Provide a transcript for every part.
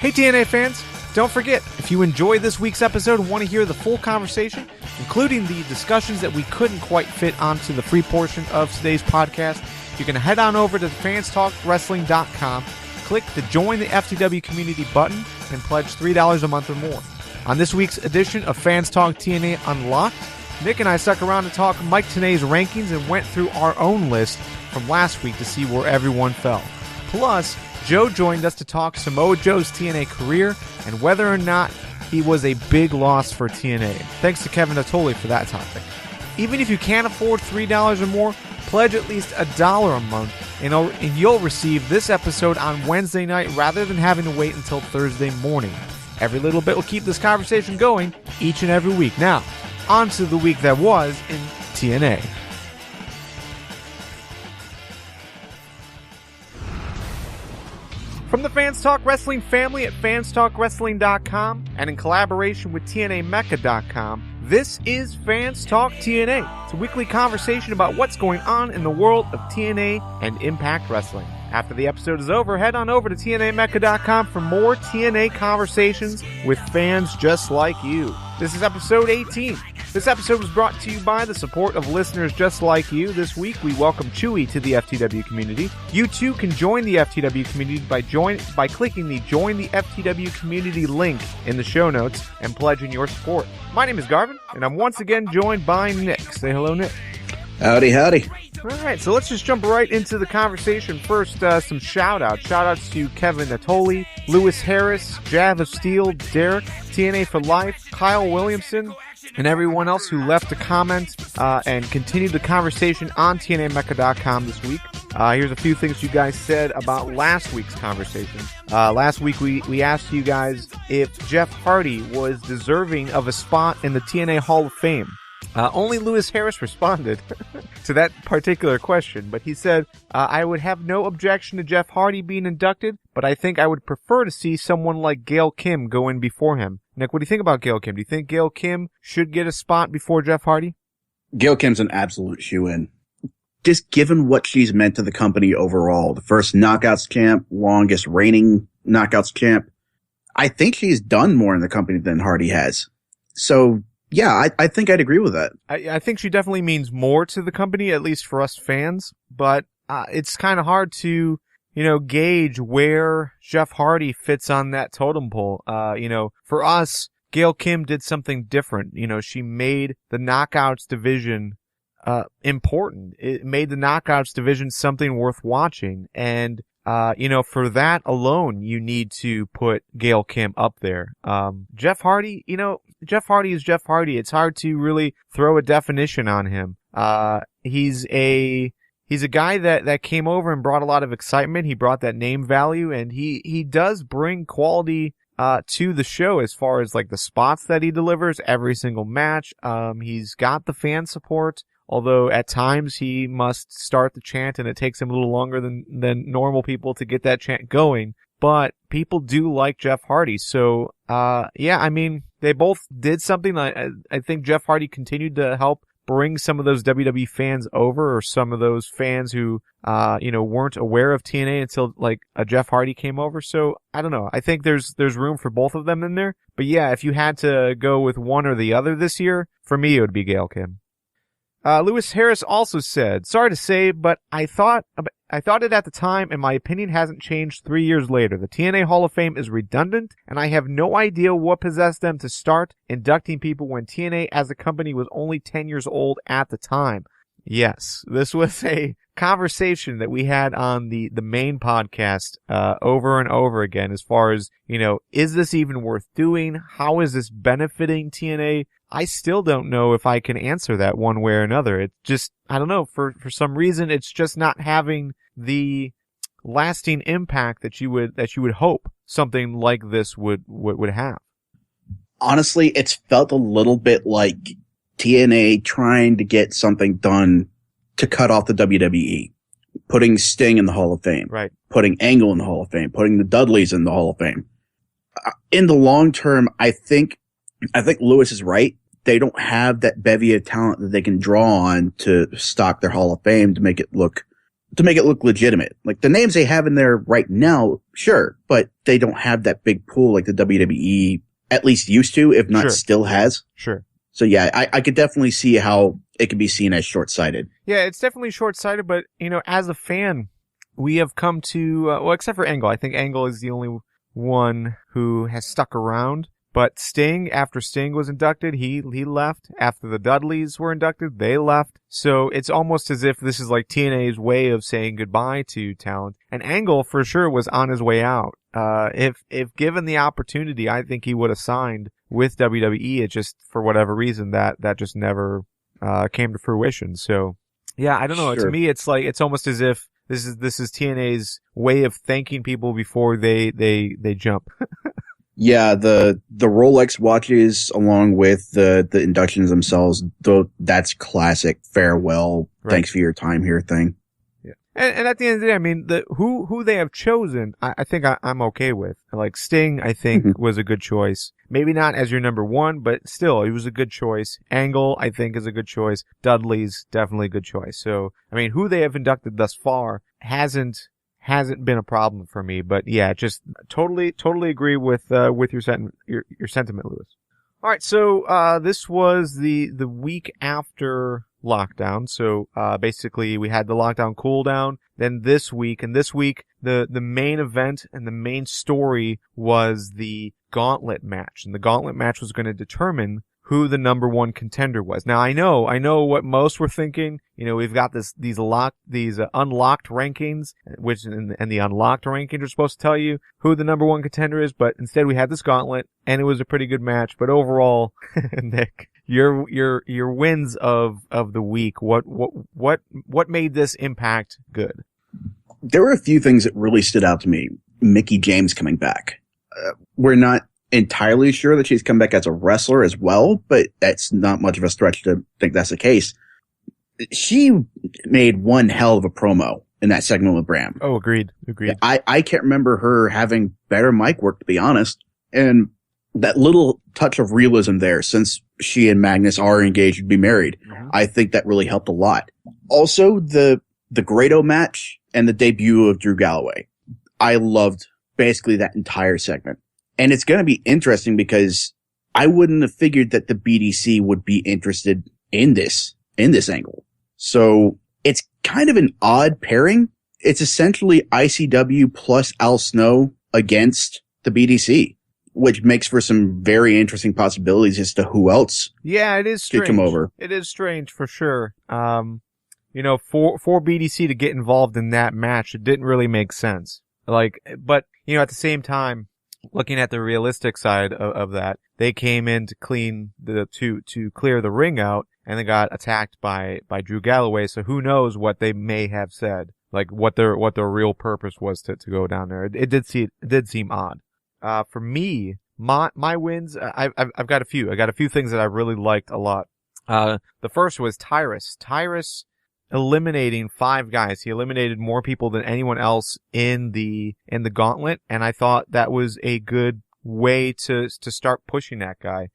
Hey TNA fans, don't forget, if you enjoyed this week's episode and want to hear the full conversation, including the discussions that we couldn't quite fit onto the free portion of today's podcast, you can head on over to fanstalkwrestling.com, click the Join the FTW Community button, and pledge $3 a month or more. On this week's edition of Fans Talk TNA Unlocked, Nick and I stuck around to talk Mike Tenay's rankings and went through our own list from last week to see where everyone fell. Plus, Joe joined us to talk Samoa Joe's TNA career and whether or not he was a big loss for TNA. Thanks to Kevin Natoli for that topic. Even if you can't afford $3 or more, pledge at least $1 a month and you'll receive this episode on Wednesday night rather than having to wait until Thursday morning. Every little bit will keep this conversation going each and every week. Now, on to the week that was in TNA. From the Fans Talk Wrestling family at fanstalkwrestling.com and in collaboration with TNAMecca.com, this is Fans Talk TNA. It's a weekly conversation about what's going on in the world of TNA and Impact Wrestling. After the episode is over, head on over to TNAMecca.com for more TNA conversations with fans just like you. This is episode 18. This episode was brought to you by the support of listeners just like you. This week, we welcome Chewy to the FTW community. You too can join the FTW community by clicking the Join the FTW community link in the show notes and pledging your support. My name is Garvin, and I'm once again joined by Nick. Say hello, Nick. Howdy, howdy. All right, so let's just jump right into the conversation. First, some shout-outs. Shout-outs to Kevin Natoli, Lewis Harris, Jav of Steel, Derek, TNA for Life, Kyle Williamson, and everyone else who left a comment and continued the conversation on TNAMecca.com this week. Here's a few things you guys said about last week's conversation. Last week we asked you guys if Jeff Hardy was deserving of a spot in the TNA Hall of Fame. Only Lewis Harris responded to that particular question, but he said, I would have no objection to Jeff Hardy being inducted, but I think I would prefer to see someone like Gail Kim go in before him. Nick, what do you think about Gail Kim? Do you think Gail Kim should get a spot before Jeff Hardy? Gail Kim's an absolute shoo-in. Just given what she's meant to the company overall, the first Knockouts champ, longest reigning Knockouts champ, I think she's done more in the company than Hardy has. So, yeah, I think I'd agree with that. I think she definitely means more to the company, at least for us fans, but it's kind of hard to, gauge where Jeff Hardy fits on that totem pole. For us, Gail Kim did something different. She made the Knockouts division important. It made the Knockouts division something worth watching, and for that alone, you need to put Gail Kim up there. Jeff Hardy, Jeff Hardy is Jeff Hardy. It's hard to really throw a definition on him. He's a guy that came over and brought a lot of excitement. He brought that name value, and he does bring quality to the show as far as like the spots that he delivers every single match. He's got the fan support, although at times he must start the chant and it takes him a little longer than normal people to get that chant going. But people do like Jeff Hardy. So, they both did something. I think Jeff Hardy continued to help bring some of those WWE fans over, or some of those fans who, weren't aware of TNA until like a Jeff Hardy came over. So I don't know. I think there's room for both of them in there. But yeah, if you had to go with one or the other this year, for me, it would be Gail Kim. Lewis Harris also said, sorry to say, but I thought it at the time, and my opinion hasn't changed 3 years later. The TNA Hall of Fame is redundant, and I have no idea what possessed them to start inducting people when TNA as a company was only 10 years old at the time. Yes, this was a conversation that we had on the main podcast over and over again as far as, is this even worth doing? How is this benefiting TNA? I still don't know if I can answer that one way or another. It's just, I don't know, for some reason it's just not having the lasting impact that you would hope something like this would have. Honestly, it's felt a little bit like TNA trying to get something done to cut off the WWE. Putting Sting in the Hall of Fame. Right. Putting Angle in the Hall of Fame. Putting the Dudleys in the Hall of Fame. In the long term, I think Lewis is right. They don't have that bevy of talent that they can draw on to stock their Hall of Fame to make it look to make it look legitimate. Like the names they have in there right now, sure, but they don't have that big pool like the WWE at least used to, if not still has. Sure. So yeah, I could definitely see how it could be seen as short-sighted. Yeah, it's definitely short-sighted, but, as a fan, we have come to, well, except for Angle. I think Angle is the only one who has stuck around. But Sting, after Sting was inducted, he left. After the Dudleys were inducted, they left. So it's almost as if this is like TNA's way of saying goodbye to talent. And Angle, for sure, was on his way out. If given the opportunity, I think he would have signed with WWE. It just, for whatever reason, that just never came to fruition. So, yeah, I don't know. Sure. To me, it's like, it's almost as if this is TNA's way of thanking people before they jump. Yeah, the Rolex watches along with the inductions themselves, though, that's classic farewell, thanks for your time here thing. Yeah. And at the end of the day, I mean, who they have chosen, I think I'm okay with. Like Sting, I think was a good choice. Maybe not as your number one, but still, it was a good choice. Angle, I think, is a good choice. Dudley's definitely a good choice. So, I mean, who they have inducted thus far hasn't been a problem for me, but yeah, just totally agree with your sentiment, Lewis. All right, so this was the week after lockdown. So basically, we had the lockdown cooldown. Then this week, the main event and the main story was the gauntlet match, and the gauntlet match was going to determine who the number one contender was. Now I know what most were thinking. We've got these unlocked rankings, which and the unlocked rankings are supposed to tell you who the number one contender is, but instead we had this gauntlet, and it was a pretty good match. But overall, Nick, your wins of the week, what made this Impact good? There were a few things that really stood out to me. Mickie James coming back. We're not entirely sure that she's come back as a wrestler as well, but that's not much of a stretch to think that's the case. She made one hell of a promo in that segment with Bram. Oh, agreed. I can't remember her having better mic work, to be honest. And that little touch of realism there, since she and Magnus are engaged to be married, I think that really helped a lot. Also, the Grado match and the debut of Drew Galloway. I loved basically that entire segment. And it's going to be interesting because I wouldn't have figured that the BDC would be interested in this angle. So it's kind of an odd pairing. It's essentially ICW plus Al Snow against the BDC, which makes for some very interesting possibilities as to who else. Yeah, it is strange. Could come over. It is strange for sure. For BDC to get involved in that match, it didn't really make sense. But at the same time, looking at the realistic side of that, they came in to clear the ring out, and they got attacked by Drew Galloway. So who knows what they may have said, like what their real purpose was to go down there. It did seem odd. For me, my wins, I've got a few. I got a few things that I really liked a lot. The first was Tyrus. Tyrus eliminating 5 guys. He eliminated more people than anyone else in the gauntlet, and I thought that was a good way to start pushing that guy.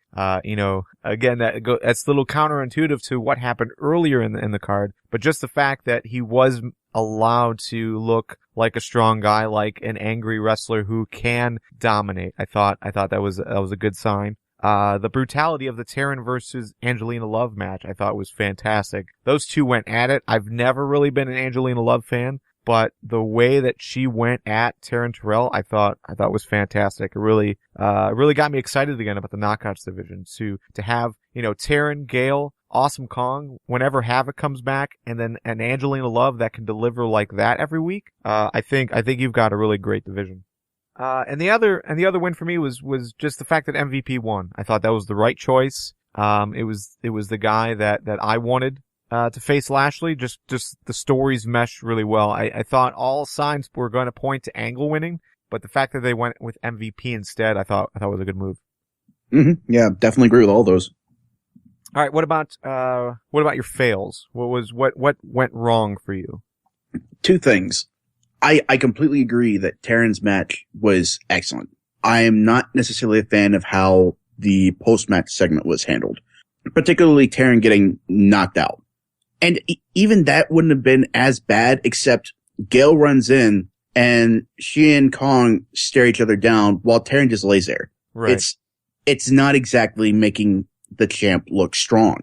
Again, that's a little counterintuitive to what happened earlier in the card, but just the fact that he was allowed to look like a strong guy, like an angry wrestler who can dominate. I thought that was a good sign. The brutality of the Taryn versus Angelina Love match, I thought was fantastic. Those two went at it. I've never really been an Angelina Love fan, but the way that she went at Taryn Terrell, I thought was fantastic. It really got me excited again about the Knockouts division. To have, Taryn, Gale, Awesome Kong, whenever Havoc comes back, and then an Angelina Love that can deliver like that every week. I think you've got a really great division. And the other win for me was just the fact that MVP won. I thought that was the right choice. It was the guy that I wanted to face Lashley. Just the stories meshed really well. I thought all signs were going to point to Angle winning, but the fact that they went with MVP instead, I thought was a good move. Mm-hmm. Yeah, definitely agree with all those. All right, what about your fails? What went wrong for you? 2 things. I completely agree that Taryn's match was excellent. I am not necessarily a fan of how the post-match segment was handled, particularly Taryn getting knocked out. And even that wouldn't have been as bad, except Gail runs in and she and Kong stare each other down while Taryn just lays there. Right. It's not exactly making the champ look strong.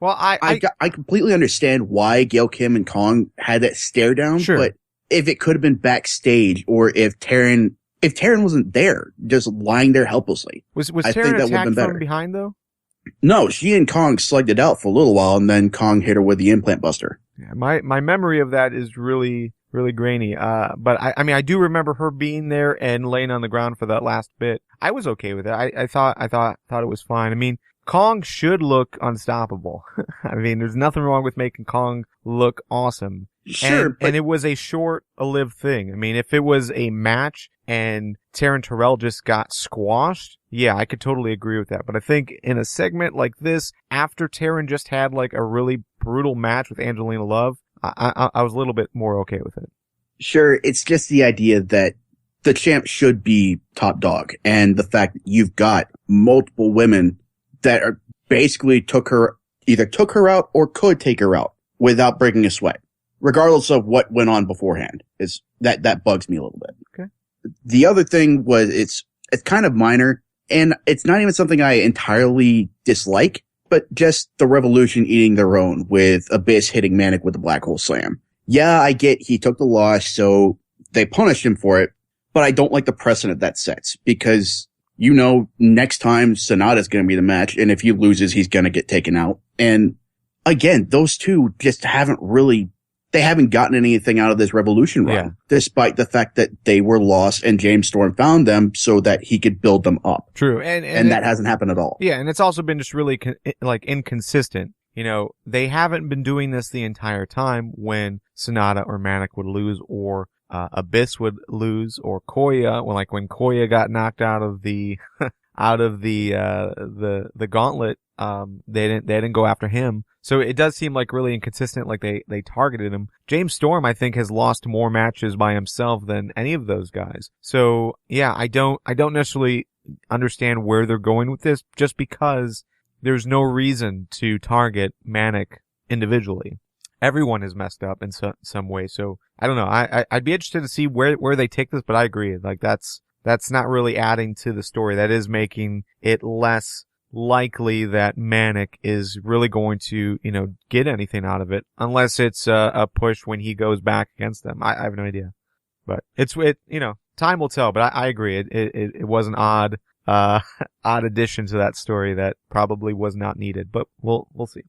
Well, I completely understand why Gail Kim and Kong had that stare down, sure. But if it could have been backstage, or if Taryn wasn't there, just lying there helplessly. Was Taryn attacked from behind though? No, she and Kong slugged it out for a little while, and then Kong hit her with the implant buster. Yeah, my memory of that is really, really grainy. But I mean, I do remember her being there and laying on the ground for that last bit. I was okay with it. I thought it was fine. I mean, Kong should look unstoppable. I mean, there's nothing wrong with making Kong look awesome. Sure, and it was a short-lived thing. I mean, if it was a match and Taryn Terrell just got squashed, yeah, I could totally agree with that. But I think in a segment like this, after Taryn just had like a really brutal match with Angelina Love, I was a little bit more okay with it. Sure, it's just the idea that the champ should be top dog, and the fact that you've got multiple women that are basically took her out or could take her out without breaking a sweat, regardless of what went on beforehand. Is that bugs me a little bit. Okay. The other thing was it's kind of minor, and it's not even something I entirely dislike, but just the Revolution eating their own with Abyss hitting Manic with the Black Hole Slam. Yeah, I get he took the loss, so they punished him for it, but I don't like the precedent that sets, because next time Sonata's going to be the match, and if he loses, he's going to get taken out. And again, those two just haven't gotten anything out of this Revolution run, despite the fact that they were lost and James Storm found them so that he could build them up. True. And that hasn't happened at all. Yeah. And it's also been just really inconsistent. They haven't been doing this the entire time when Sonata or Manic would lose, or Abyss would lose, or Koya, when Koya got knocked out of the the gauntlet, they didn't go after him. So it does seem like really inconsistent, like they targeted him. James Storm, I think, has lost more matches by himself than any of those guys. So yeah, I don't necessarily understand where they're going with this, just because there's no reason to target Manic individually. Everyone has messed up in some way. So I don't know. I'd be interested to see where they take this, but I agree. Like that's not really adding to the story. That is making it less likely that Manic is really going to, get anything out of it, unless it's a push when he goes back against them. I have no idea, but time will tell. But I agree. It was an odd addition to that story that probably was not needed, but we'll see.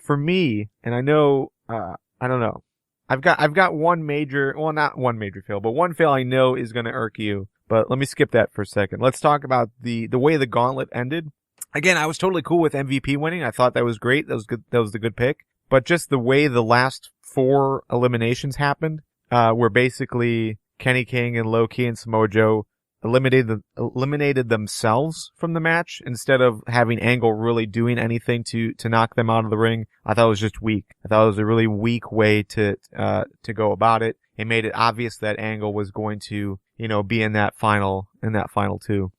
For me, and I know, I don't know. I've got one major, well, not one major fail, but one fail I know is going to irk you. But let me skip that for a second. Let's talk about the way the gauntlet ended. Again, I was totally cool with MVP winning. I thought that was great. That was good. That was the good pick. But just the way the last 4 eliminations happened, where basically Kenny King and Low Ki and Samoa Joe eliminated themselves from the match instead of having Angle really doing anything to knock them out of the ring. I thought it was just weak. I thought it was a really weak way to go about it. It made it obvious that Angle was going to, be in that final 2.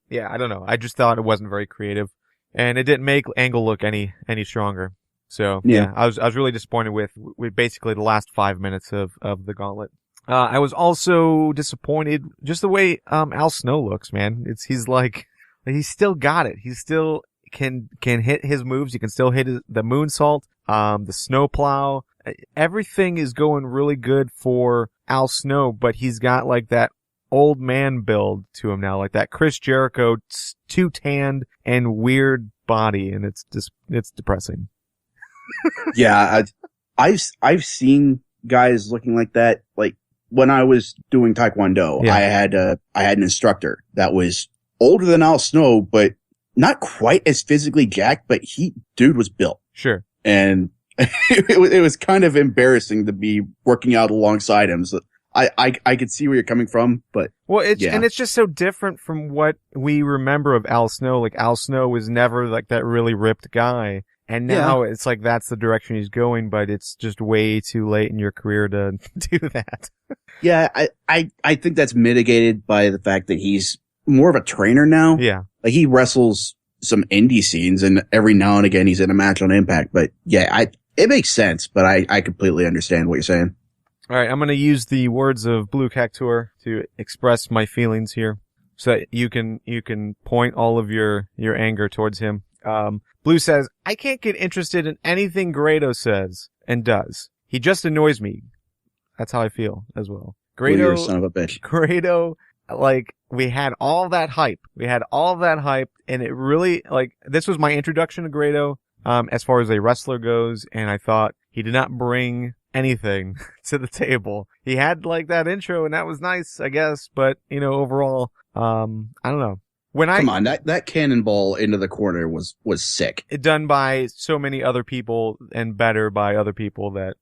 Yeah, I don't know. I just thought it wasn't very creative, and it didn't make Angle look any stronger. So yeah, I was really disappointed with basically the last 5 minutes of the gauntlet. I was also disappointed just the way Al Snow looks, man. He's still got it. He still can hit his moves. He can still hit the moonsault, the snowplow. Everything is going really good for Al Snow, but he's got like that old man build to him now, like that Chris Jericho too tanned and weird body, and it's depressing. Yeah, I've seen guys looking like that. Like when I was doing Taekwondo, I had an instructor that was older than Al Snow, but not quite as physically jacked, but dude was built. Sure. And it was kind of embarrassing to be working out alongside him. So I could see where you're coming from, but and it's just so different from what we remember of Al Snow. Like Al Snow was never like that really ripped guy. And now it's like that's the direction he's going, but it's just way too late in your career to do that. Yeah, I think that's mitigated by the fact that he's more of a trainer now. Yeah. Like he wrestles some indie scenes, and every now and again he's in a match on Impact. But yeah, It makes sense, but I completely understand what you're saying. All right, I'm going to use the words of Blue Cactuar to express my feelings here, so that you can point all of your anger towards him. Blue says, I can't get interested in anything Grado says and does. He just annoys me. That's how I feel as well. Grado, you're a son of a bitch. Grado, like, we had all that hype. And it really, like, this was my introduction to Grado, as far as a wrestler goes, and I thought he did not bring anything to the table. He had, like, that intro, and that was nice, I guess, but, overall, I don't know. Come on, that cannonball into the corner was sick. Done by so many other people and better by other people that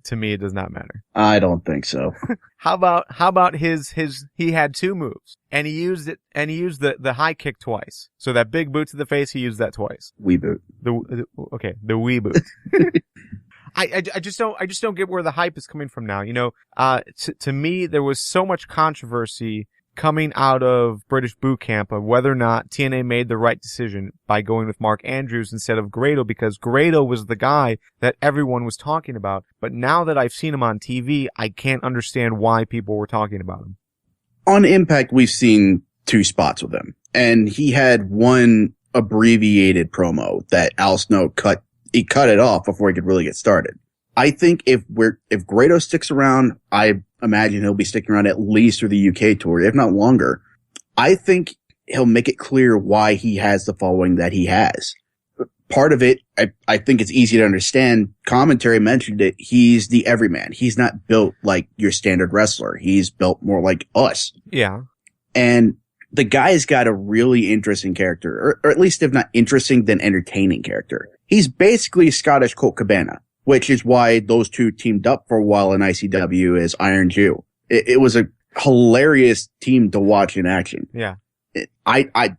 to me it does not matter. I don't think so. How about his he had two moves and he used the high kick twice. So that big boot to the face, he used that twice. Wee boot. The wee boot. I just don't get where the hype is coming from now. To me there was so much controversy coming out of British boot camp of whether or not TNA made the right decision by going with Mark Andrews instead of Grado, because Grado was the guy that everyone was talking about. But now that I've seen him on TV, I can't understand why people were talking about him. On Impact, we've seen 2 spots with him, and he had one abbreviated promo that Al Snow cut it off before he could really get started. I think if Grado sticks around, I imagine he'll be sticking around at least through the UK tour, if not longer. I think he'll make it clear why he has the following that he has. Part of it, I think it's easy to understand. Commentary mentioned it. He's the everyman. He's not built like your standard wrestler. He's built more like us. Yeah. And the guy's got a really interesting character, or at least if not interesting, then entertaining character. He's basically Scottish Colt Cabana, which is why those two teamed up for a while in ICW as Iron Jew. It was a hilarious team to watch in action. Yeah. I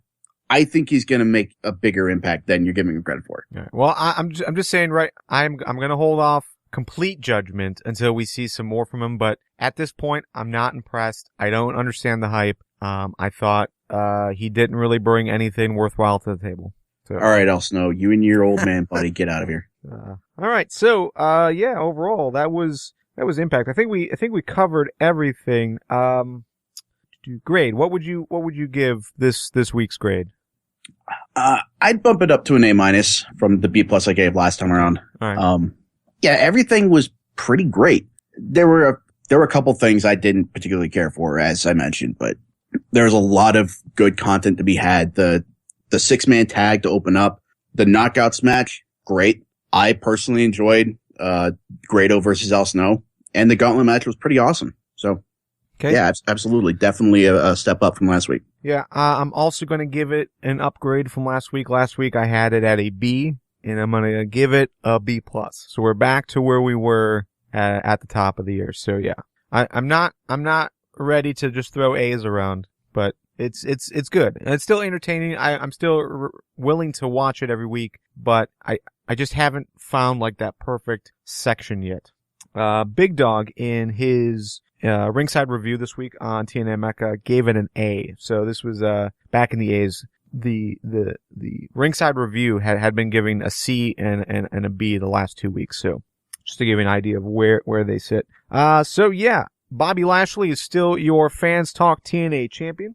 think he's going to make a bigger impact than you're giving him credit for. Yeah. Well, I'm just saying, right, I'm going to hold off complete judgment until we see some more from him, but at this point, I'm not impressed. I don't understand the hype. I thought he didn't really bring anything worthwhile to the table. So. All right, El Snow, you and your old man buddy, get out of here. All right. So, yeah, overall, that was Impact. I think we covered everything. Grade. What would you give this week's grade? I'd bump it up to an A- from the B+ I gave last time around. All right. Yeah, everything was pretty great. There were a couple things I didn't particularly care for, as I mentioned, but there was a lot of good content to be had. The 6-man tag to open up, the knockouts match, great. I personally enjoyed Grado versus Al Snow, and the gauntlet match was pretty awesome. So, okay. Yeah, absolutely. Definitely a step up from last week. Yeah, I'm also going to give it an upgrade from last week. Last week I had it at a B, and I'm going to give it a B+. So we're back to where we were at the top of the year. So yeah, I'm not ready to just throw A's around, but it's good. And it's still entertaining. I'm still willing to watch it every week, but I just haven't found like that perfect section yet. Big Dog in his ringside review this week on TNA Mecca gave it an A. So this was back in the A's. The ringside review had been giving a C and a B the last 2 weeks. So just to give you an idea of where they sit. So yeah, Bobby Lashley is still your Fans Talk TNA champion.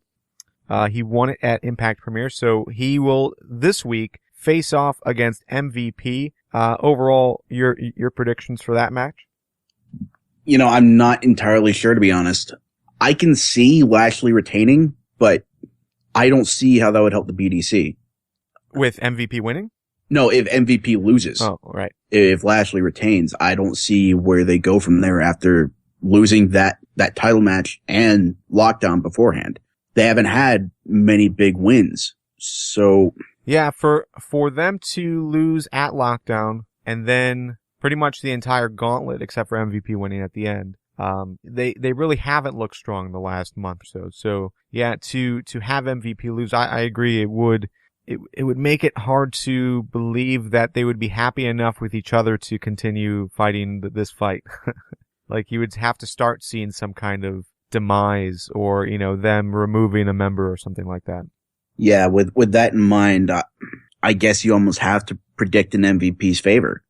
He won it at Impact Premiere, so he will this week face off against MVP. Overall, your predictions for that match? I'm not entirely sure, to be honest. I can see Lashley retaining, but I don't see how that would help the BDC. With MVP winning? No, if MVP loses. Oh, right. If Lashley retains, I don't see where they go from there after losing that title match and Lockdown beforehand. They haven't had many big wins. So yeah, for them to lose at Lockdown and then pretty much the entire gauntlet except for MVP winning at the end, they really haven't looked strong the last month or so. So yeah, to have MVP lose, I agree it would make it hard to believe that they would be happy enough with each other to continue fighting this fight. Like you would have to start seeing some kind of demise or, them removing a member or something like that. Yeah, with that in mind, I guess you almost have to predict an MVP's favor.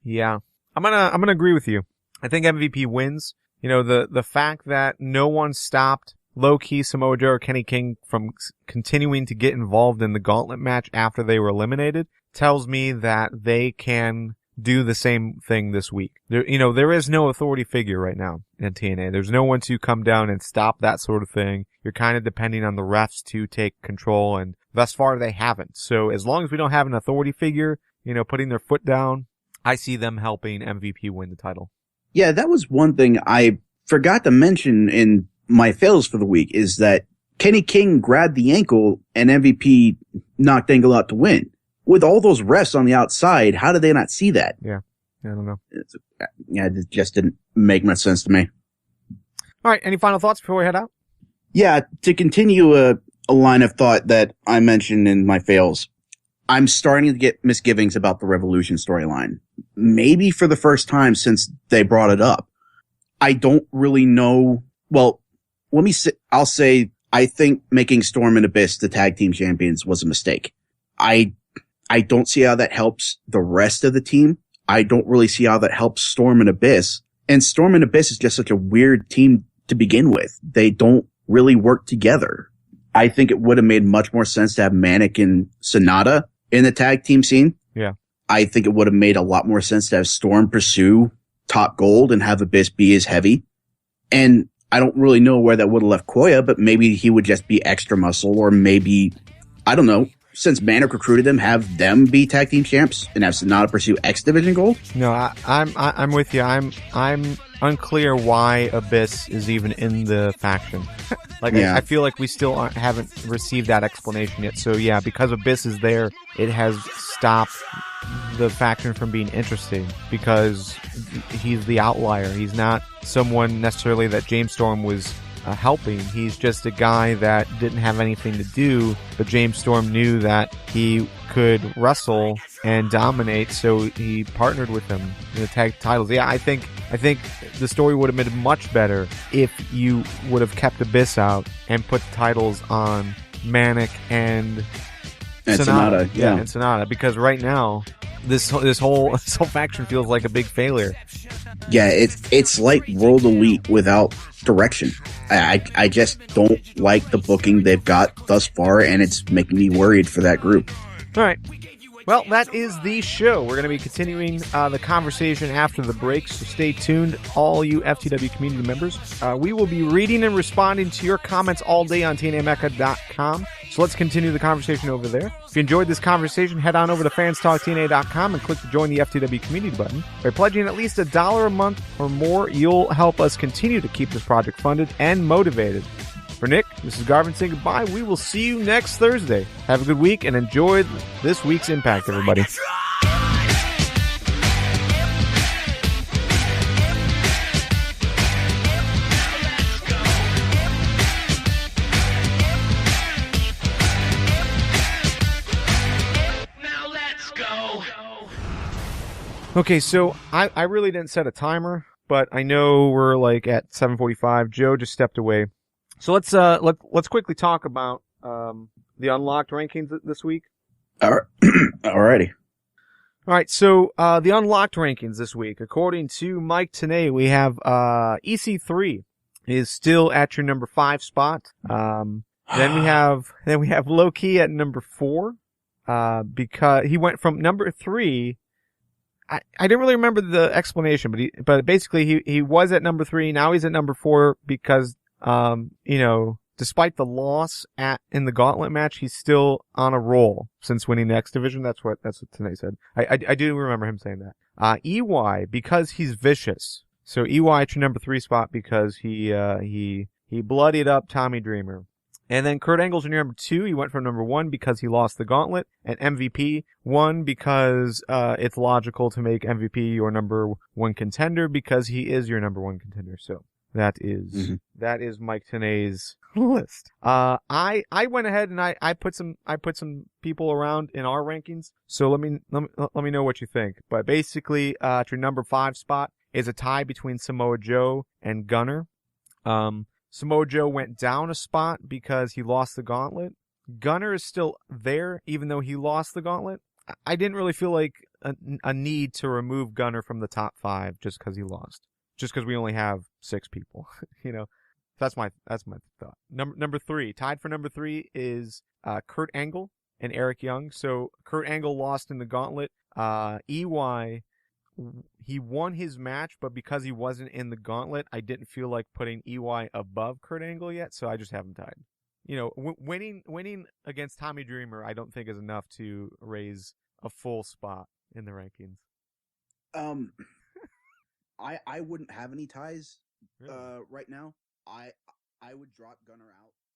Yeah. I'm gonna agree with you. I think MVP wins. You know, the fact that no one stopped low-key Samoa Joe or Kenny King from continuing to get involved in the gauntlet match after they were eliminated tells me that they can do the same thing this week. There is no authority figure right now in TNA. There's no one to come down and stop that sort of thing. You're kind of depending on the refs to take control, and thus far they haven't. So as long as we don't have an authority figure, putting their foot down, I see them helping MVP win the title. Yeah, that was one thing I forgot to mention in my fails for the week, is that Kenny King grabbed the ankle and MVP knocked Angle out to win. With all those refs on the outside, how did they not see that? Yeah, I don't know. It just didn't make much sense to me. All right, any final thoughts before we head out? Yeah, to continue a line of thought that I mentioned in my fails, I'm starting to get misgivings about the Revolution storyline. Maybe for the first time since they brought it up. I don't really know. Well, I'll say I think making Storm and Abyss the tag team champions was a mistake. I don't see how that helps the rest of the team. I don't really see how that helps Storm and Abyss. And Storm and Abyss is just such a weird team to begin with. They don't really work together. I think it would have made much more sense to have Manic and Sonata in the tag team scene. Yeah. I think it would have made a lot more sense to have Storm pursue Top Gold and have Abyss be as heavy. And I don't really know where that would have left Koya, but maybe he would just be extra muscle, or maybe, I don't know, since Manic recruited them, have them be tag team champs and have Sonata pursue X Division gold? No, I'm with you. I'm unclear why Abyss is even in the faction. I feel like we still haven't received that explanation yet. So yeah, because Abyss is there, it has stopped the faction from being interesting, because he's the outlier. He's not someone necessarily that James Storm was helping. He's just a guy that didn't have anything to do, but James Storm knew that he could wrestle and dominate, so he partnered with him in the tag titles. Yeah, I think the story would have been much better if you would have kept Abyss out and put the titles on Manic and Sonata. Yeah, and Sonata, because right now this whole faction feels like a big failure. Yeah, it's like World Elite without direction. I just don't like the booking they've got thus far, and it's making me worried for that group. All right. Well, that is the show. We're going to be continuing the conversation after the break, so stay tuned, all you FTW community members. We will be reading and responding to your comments all day on TNAMecca.com, so let's continue the conversation over there. If you enjoyed this conversation, head on over to FansTalkTNA.com and click the Join the FTW Community button. By pledging at least $1 a month or more, you'll help us continue to keep this project funded and motivated. For Nick, this is Garvin saying goodbye. We will see you next Thursday. Have a good week and enjoy this week's Impact, everybody. Now let's go. Okay, so I really didn't set a timer, but I know we're like at 7:45. Joe just stepped away. So let's quickly talk about the unlocked rankings this week. Alrighty. All right, so the unlocked rankings this week, according to Mike Tenay, we have EC3 is still at your number 5 spot. Then we have Low Key at number 4 because he went from number 3. I didn't really remember the explanation, but basically he was at number 3. Now he's at number 4 because despite the loss in the gauntlet match, he's still on a roll since winning the X Division. That's what Tenay said. I do remember him saying that. EY, because he's vicious. So EY at your number 3 spot because he bloodied up Tommy Dreamer. And then Kurt Angle's your number 2. He went from number 1 because he lost the gauntlet. And MVP 1 because it's logical to make MVP your number 1 contender because he is your number 1 contender. So that is Mike Tenay's list. I went ahead and I put some people around in our rankings. So let me know what you think. But basically, at your number 5 spot is a tie between Samoa Joe and Gunner. Samoa Joe went down a spot because he lost the gauntlet. Gunner is still there, even though he lost the gauntlet. I didn't really feel like a need to remove Gunner from the top 5 just because he lost, just because we only have 6 people. That's my thought. Number 3, tied for number 3 is Kurt Angle and Eric Young. So Kurt Angle lost in the gauntlet. EY, he won his match, but because he wasn't in the gauntlet, I didn't feel like putting EY above Kurt Angle yet, so I just have him tied. Winning against Tommy Dreamer, I don't think is enough to raise a full spot in the rankings. I wouldn't have any ties Really? right now. I would drop Gunner out